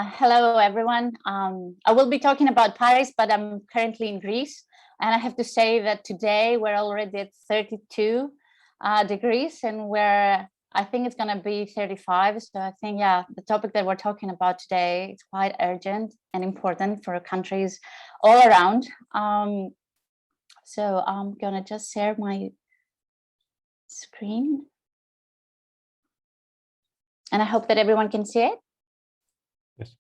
Hello, everyone. I will be talking about Paris, but I'm currently in Greece. And I have to say that today we're already at 32 degrees, and I think it's going to be 35. So I think, yeah, the topic that we're talking about today is quite urgent and important for countries all around. So I'm going to just share my screen. And I hope that everyone can see it. Yes.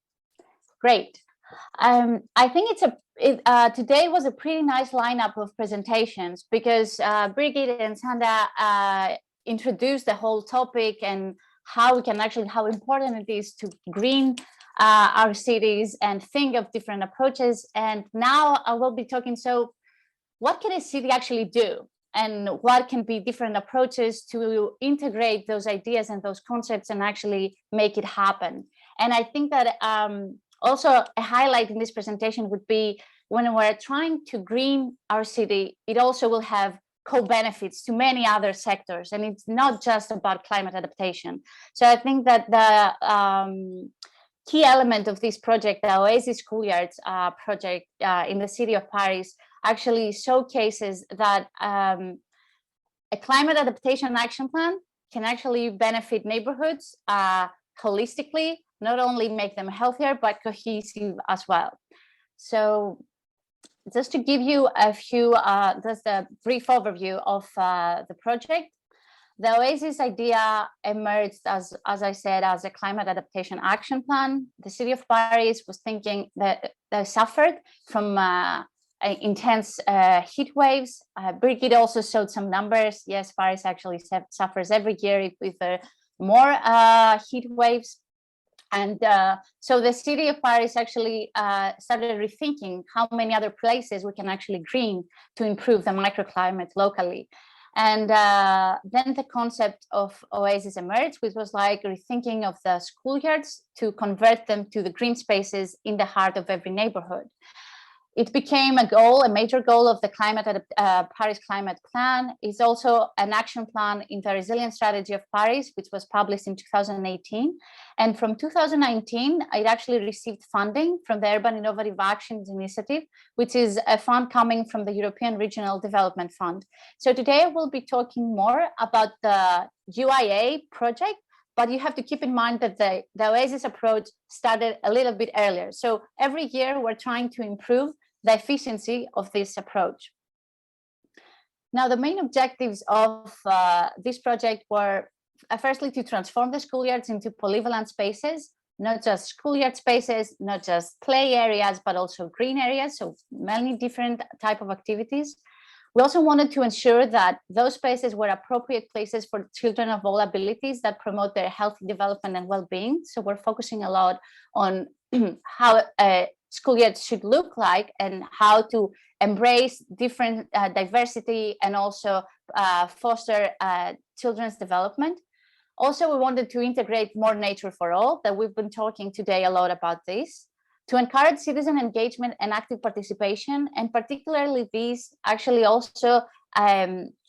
Great. I think today was a pretty nice lineup of presentations because Brigitte and Sandra introduced the whole topic and how important it is to green our cities and think of different approaches. And now I will be talking, so what can a city actually do? And what can be different approaches to integrate those ideas and those concepts and actually make it happen? And I think that also a highlight in this presentation would be when we're trying to green our city, it also will have co-benefits to many other sectors. And it's not just about climate adaptation. So I think that the key element of this project, the OASIS Schoolyards project in the city of Paris, actually showcases that a climate adaptation action plan can actually benefit neighborhoods holistically, not only make them healthier, but cohesive as well. So just to give you just a brief overview of the project, the OASIS idea emerged, as I said, as a climate adaptation action plan. The city of Paris was thinking that they suffered from intense heat waves. Brigitte also showed some numbers. Yes, Paris actually suffers every year with more heat waves. And so the city of Paris actually started rethinking how many other places we can actually green to improve the microclimate locally. And then the concept of OASIS emerged, which was like rethinking of the schoolyards to convert them to the green spaces in the heart of every neighborhood. It became a major goal of the Paris Climate Plan. It's also an action plan in the Resilience Strategy of Paris, which was published in 2018. And from 2019, it actually received funding from the Urban Innovative Actions Initiative, which is a fund coming from the European Regional Development Fund. So today I will be talking more about the UIA project, but you have to keep in mind that the OASIS approach started a little bit earlier. So every year we're trying to improve the efficiency of this approach. Now, the main objectives of this project were firstly to transform the schoolyards into polyvalent spaces, not just schoolyard spaces, not just play areas, but also green areas, so many different type of activities. We also wanted to ensure that those spaces were appropriate places for children of all abilities that promote their healthy development and well-being. So we're focusing a lot on how schoolyards should look like and how to embrace different diversity and also foster children's development. Also, we wanted to integrate more nature for all, that we've been talking today a lot about this, to encourage citizen engagement and active participation. And particularly this actually also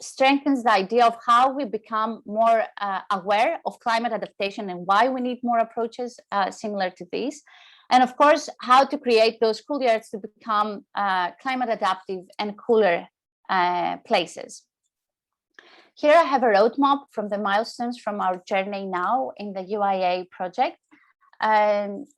strengthens the idea of how we become more aware of climate adaptation and why we need more approaches similar to these. And of course, how to create those schoolyards to become climate adaptive and cooler places. Here I have a roadmap from the milestones from our journey now in the UIA project. And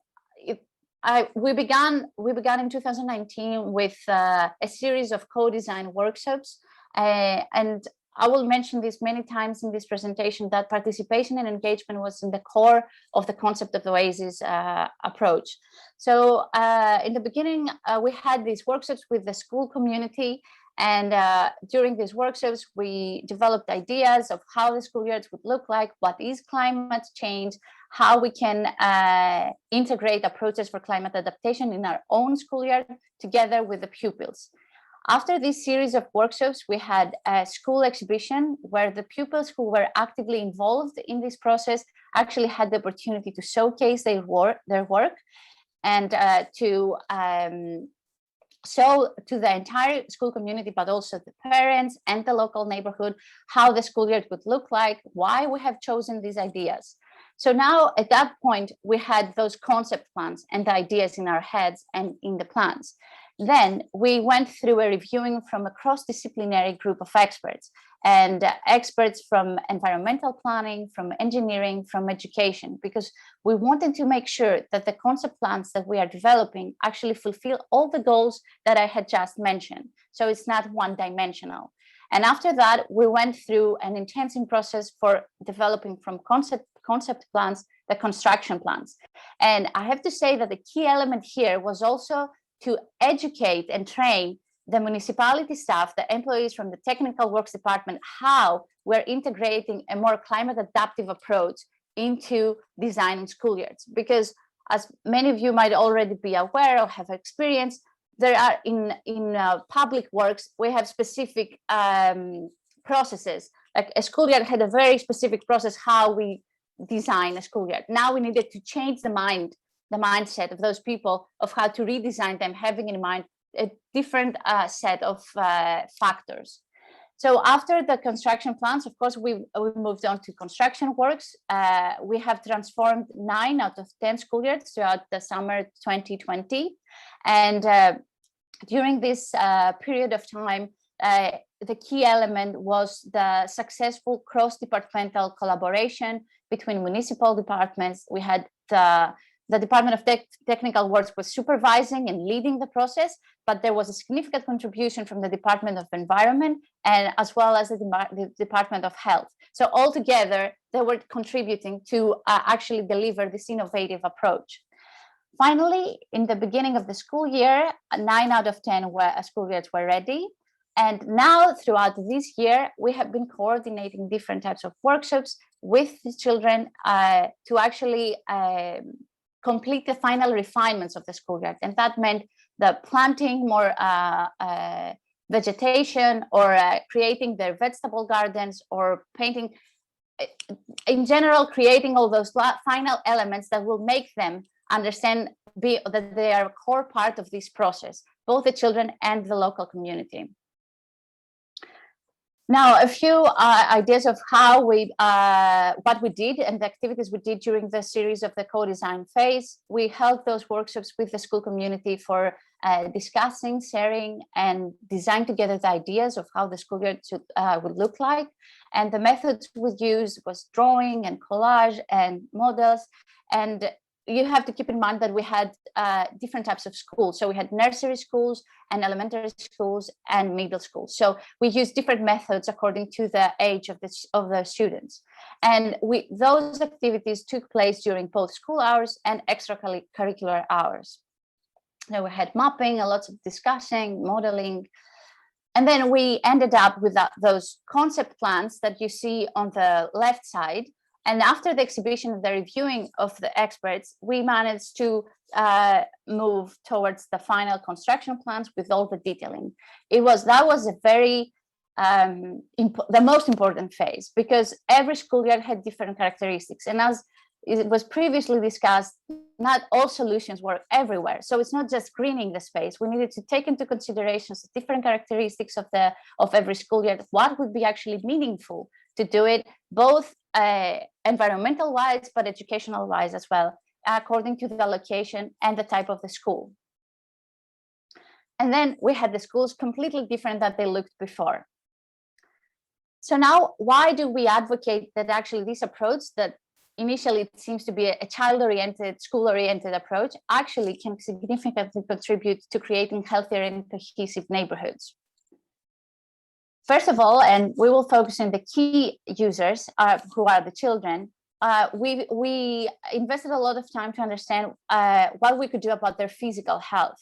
we began in 2019 with a series of co-design workshops, and I will mention this many times in this presentation, that participation and engagement was in the core of the concept of the OASIS approach. So in the beginning, we had these workshops with the school community, and during these workshops, we developed ideas of how the schoolyards would look like, what is climate change, how we can integrate approaches for climate adaptation in our own schoolyard together with the pupils. After this series of workshops, we had a school exhibition where the pupils who were actively involved in this process actually had the opportunity to showcase their work and to show to the entire school community, but also the parents and the local neighborhood, how the schoolyard would look like, why we have chosen these ideas. So now at that point, we had those concept plans and the ideas in our heads and in the plans. Then we went through a reviewing from a cross-disciplinary group of experts, and experts from environmental planning, from engineering, from education, because we wanted to make sure that the concept plans that we are developing actually fulfill all the goals that I had just mentioned. So it's not one-dimensional. And after that, we went through an intensive process for developing from concept plans, the construction plans. And I have to say that the key element here was also to educate and train the municipality staff, the employees from the technical works department, how we're integrating a more climate adaptive approach into designing schoolyards. Because as many of you might already be aware or have experienced, there are in public works, we have specific processes. Like a schoolyard had a very specific process how we design a schoolyard. Now we needed to change the mindset of those people of how to redesign them, having in mind a different set of factors. So after the construction plans, of course, we moved on to construction works. We have transformed 9 out of 10 schoolyards throughout the summer 2020. And during this period of time, the key element was the successful cross-departmental collaboration between municipal departments. We had the Department of Technical Works was supervising and leading the process, but there was a significant contribution from the Department of Environment and as well as the Department of Health. So altogether, they were contributing to actually deliver this innovative approach. Finally, in the beginning of the school year, 9 out of 10 schoolyards were ready. And now throughout this year, we have been coordinating different types of workshops with the children to actually complete the final refinements of the schoolyard. And that meant the planting more vegetation or creating their vegetable gardens or painting, in general, creating all those final elements that will make them understand that they are a core part of this process, both the children and the local community. Now, a few ideas of how what we did and the activities we did during the series of the co-design phase. We held those workshops with the school community for discussing, sharing, and design together the ideas of how the schoolyard would look like. And the methods we used was drawing and collage and models. And you have to keep in mind that we had different types of schools. So we had nursery schools and elementary schools and middle schools. So we used different methods according to the age of the students. And those activities took place during both school hours and extracurricular hours. So we had mapping, a lot of discussing, modeling. And then we ended up with those concept plans that you see on the left side. And after the exhibition and the reviewing of the experts, we managed to move towards the final construction plans with all the detailing. That was a very the most important phase, because every schoolyard had different characteristics. And as it was previously discussed, not all solutions work everywhere. So it's not just greening the space. We needed to take into consideration the different characteristics of every schoolyard. What would be actually meaningful to do it, both environmental wise, but educational wise as well, according to the location and the type of the school. And then we had the schools completely different than they looked before. So now, why do we advocate that actually this approach that initially it seems to be a child-oriented, school-oriented approach actually can significantly contribute to creating healthier and cohesive neighborhoods? First of all, and we will focus on the key users who are the children, we invested a lot of time to understand what we could do about their physical health.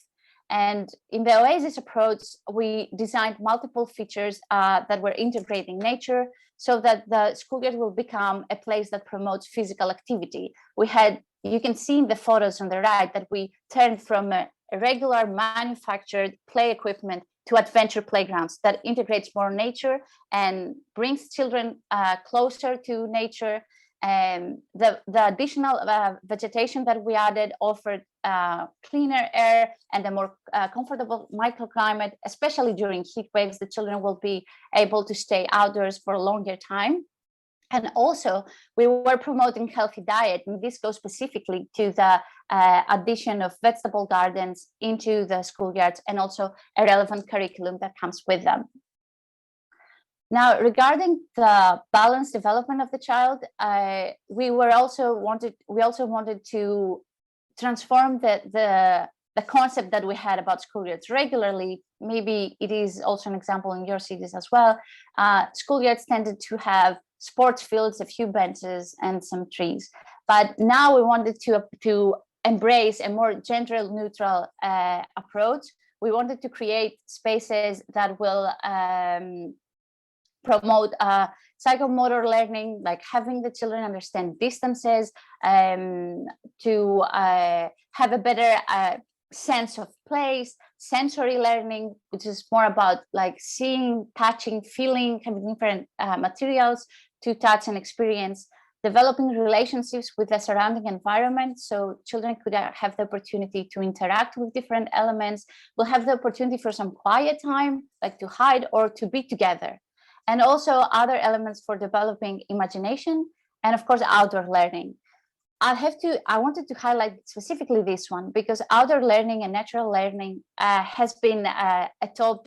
And in the OASIS approach, we designed multiple features that were integrating nature so that the schoolyard will become a place that promotes physical activity. You can see in the photos on the right that we turned from a regular manufactured play equipment to adventure playgrounds that integrates more nature and brings children closer to nature. And the additional vegetation that we added offered cleaner air and a more comfortable microclimate, especially during heat waves. The children will be able to stay outdoors for a longer time. And also, we were promoting healthy diet, and this goes specifically to the addition of vegetable gardens into the schoolyards, and also a relevant curriculum that comes with them. Now, regarding the balanced development of the child, we also wanted to transform the concept that we had about schoolyards regularly. Maybe it is also an example in your cities as well. Schoolyards tended to have sports fields, a few benches, and some trees. But now we wanted to embrace a more gender neutral approach. We wanted to create spaces that will promote psychomotor learning, like having the children understand distances, to have a better sense of place, sensory learning, which is more about like seeing, touching, feeling, having different materials to touch and experience, developing relationships with the surrounding environment, so children could have the opportunity to interact with different elements, will have the opportunity for some quiet time, like to hide or to be together. And also other elements for developing imagination, and of course, outdoor learning. I wanted to highlight specifically this one because outdoor learning and natural learning has been a top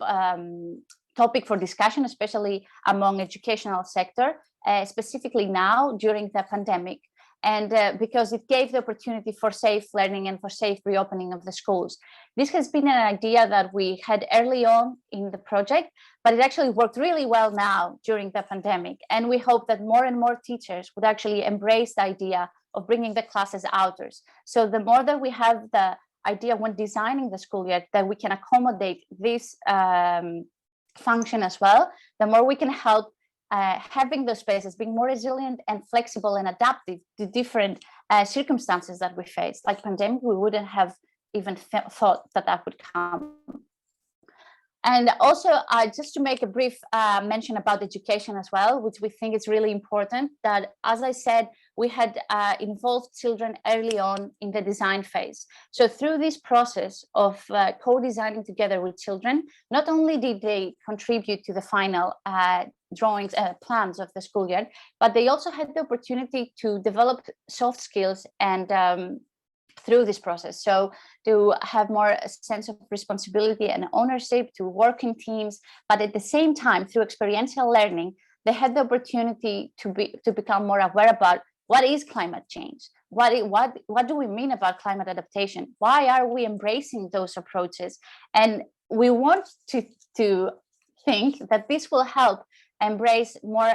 topic for discussion, especially among educational sector, specifically now during the pandemic. And because it gave the opportunity for safe learning and for safe reopening of the schools. This has been an idea that we had early on in the project, but it actually worked really well now during the pandemic. And we hope that more and more teachers would actually embrace the idea of bringing the classes outdoors. So the more that we have the idea when designing the schoolyard that we can accommodate this function as well, the more we can help having those spaces being more resilient and flexible and adaptive to different circumstances that we face. Like pandemic, we wouldn't have even thought that that would come. And also, just to make a brief mention about education as well, which we think is really important, that as I said, we had involved children early on in the design phase. So through this process of co-designing together with children, not only did they contribute to the final drawings, plans of the schoolyard, but they also had the opportunity to develop soft skills and through this process. So to have more a sense of responsibility and ownership, to work in teams, but at the same time, through experiential learning, they had the opportunity to become more aware about what is climate change? What do we mean about climate adaptation? Why are we embracing those approaches? And we want to think that this will help embrace more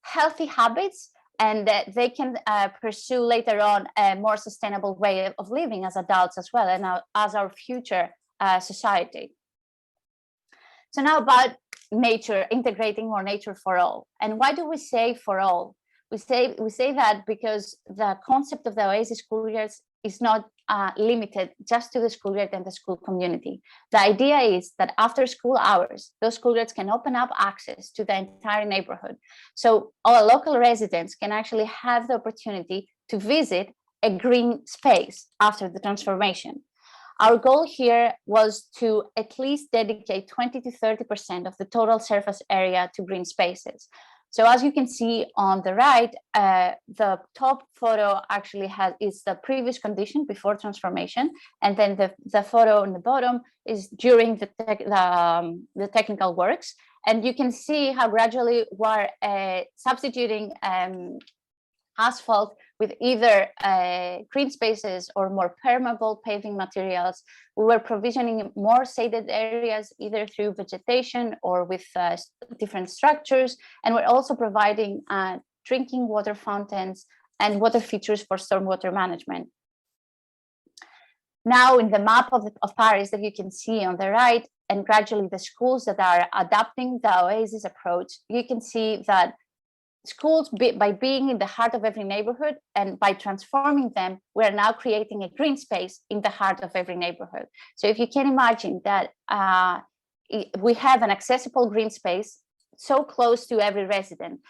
healthy habits, and that they can pursue later on a more sustainable way of living as adults as well, and as our future society. So now about nature, integrating more nature for all. And why do we say for all? We say that because the concept of the OASIS schoolyards is not limited just to the schoolyard and the school community. The idea is that after school hours, those schoolyards can open up access to the entire neighborhood. So all local residents can actually have the opportunity to visit a green space after the transformation. Our goal here was to at least dedicate 20 to 30% of the total surface area to green spaces. So as you can see on the right, the top photo actually is the previous condition before transformation, and then the photo on the bottom is during the technical works. And you can see how gradually we're substituting asphalt with either green spaces or more permeable paving materials. We were provisioning more shaded areas either through vegetation or with different structures. And we're also providing drinking water fountains and water features for stormwater management. Now in the map of Paris that you can see on the right, and gradually the schools that are adapting the OASIS approach, you can see that schools, by being in the heart of every neighborhood and by transforming them, we are now creating a green space in the heart of every neighborhood. So if you can imagine that we have an accessible green space so close to every resident.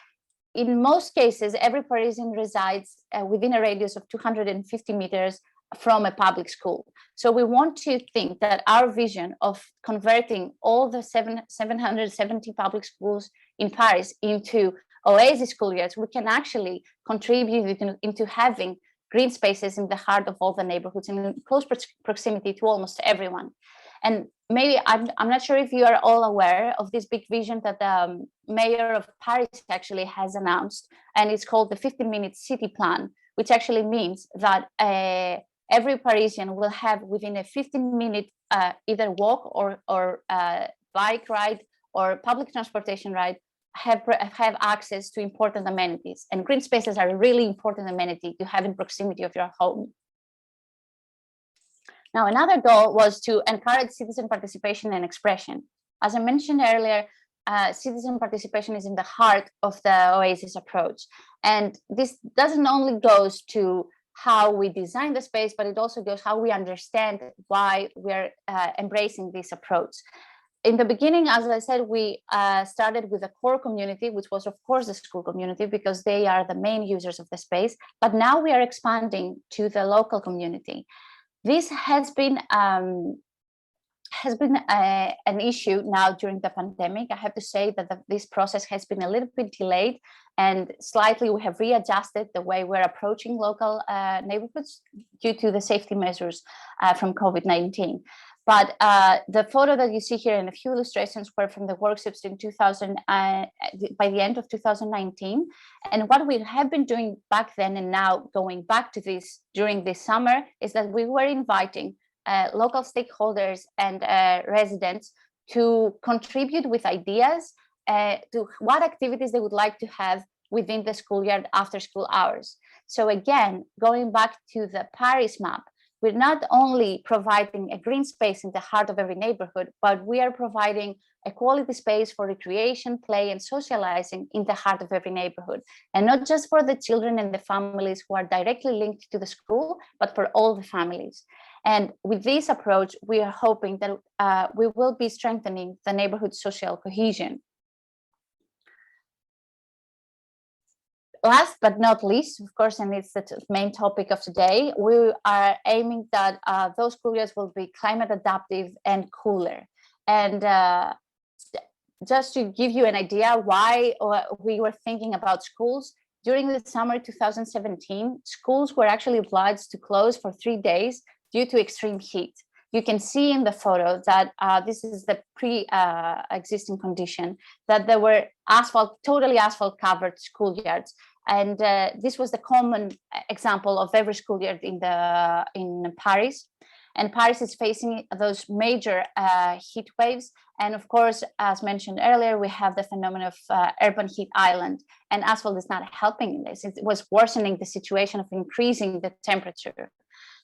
In most cases, every Parisian resides within a radius of 250 meters from a public school. So we want to think that our vision of converting all the 770 public schools in Paris into OASIS schoolyards, we can actually contribute into having green spaces in the heart of all the neighborhoods and in close proximity to almost everyone. And maybe I'm not sure if you are all aware of this big vision that the mayor of Paris actually has announced, and it's called the 15-minute city plan, which actually means that every Parisian will have within a 15-minute either walk or bike ride or public transportation ride, have access to important amenities. And green spaces are a really important amenity to have in proximity of your home. Now, another goal was to encourage citizen participation and expression. As I mentioned earlier, citizen participation is in the heart of the OASIS approach. And this doesn't only goes to how we design the space, but it also goes how we understand why we're embracing this approach. In the beginning, as I said, we started with a core community, which was, of course, the school community, because they are the main users of the space. But now we are expanding to the local community. This has been an issue now during the pandemic. I have to say that this process has been a little bit delayed, and slightly we have readjusted the way we're approaching local neighborhoods due to the safety measures from COVID-19. But the photo that you see here and a few illustrations were from the workshops in by the end of 2019. And what we have been doing back then and now going back to this during this summer is that we were inviting local stakeholders and residents to contribute with ideas to what activities they would like to have within the schoolyard after school hours. So again, going back to the Paris map, we're not only providing a green space in the heart of every neighborhood, but we are providing a quality space for recreation, play, and socializing in the heart of every neighborhood. And not just for the children and the families who are directly linked to the school, but for all the families. And with this approach, we are hoping that we will be strengthening the neighborhood social cohesion. Last but not least, of course, and it's the main topic of today, we are aiming that those schoolyards will be climate adaptive and cooler. And just to give you an idea why we were thinking about schools, during the summer 2017, schools were actually obliged to close for 3 days due to extreme heat. You can see in the photo that this is the pre-existing condition, that there were totally asphalt covered schoolyards. And this was the common example of every schoolyard in Paris. And Paris is facing those major heat waves. And of course, as mentioned earlier, we have the phenomenon of urban heat island. And asphalt is not helping in this. It was worsening the situation of increasing the temperature.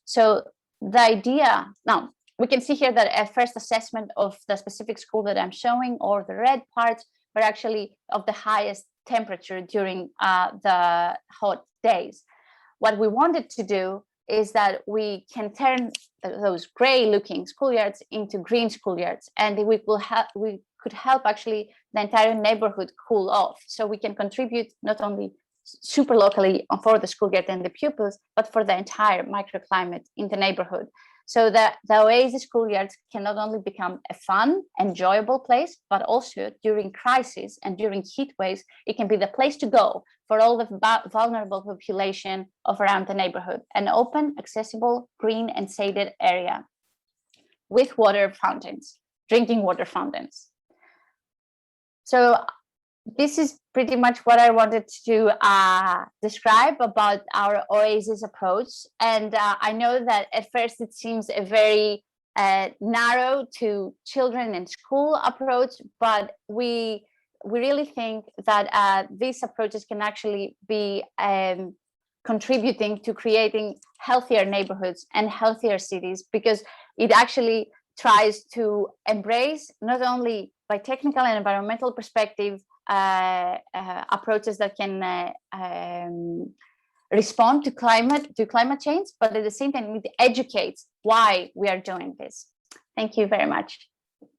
So the idea, now, we can see here that a first assessment of the specific school that I'm showing, or the red parts, were actually of the highest temperature during the hot days. What we wanted to do is that we can turn those gray looking schoolyards into green schoolyards, and we could help actually the entire neighborhood cool off. So we can contribute not only super locally for the schoolyard and the pupils, but for the entire microclimate in the neighborhood. So that the OASIS schoolyards can not only become a fun, enjoyable place, but also during crisis and during heat waves, it can be the place to go for all the vulnerable population of around the neighborhood. An open, accessible, green and shaded area with water fountains, drinking water fountains. So this is pretty much what I wanted to describe about our OASIS approach. And I know that at first it seems a very narrow to children and school approach, but we really think that these approaches can actually be contributing to creating healthier neighborhoods and healthier cities, because it actually tries to embrace not only by technical and environmental perspective approaches that can respond to climate change, but at the same time it educates why we are doing this. Thank you very much.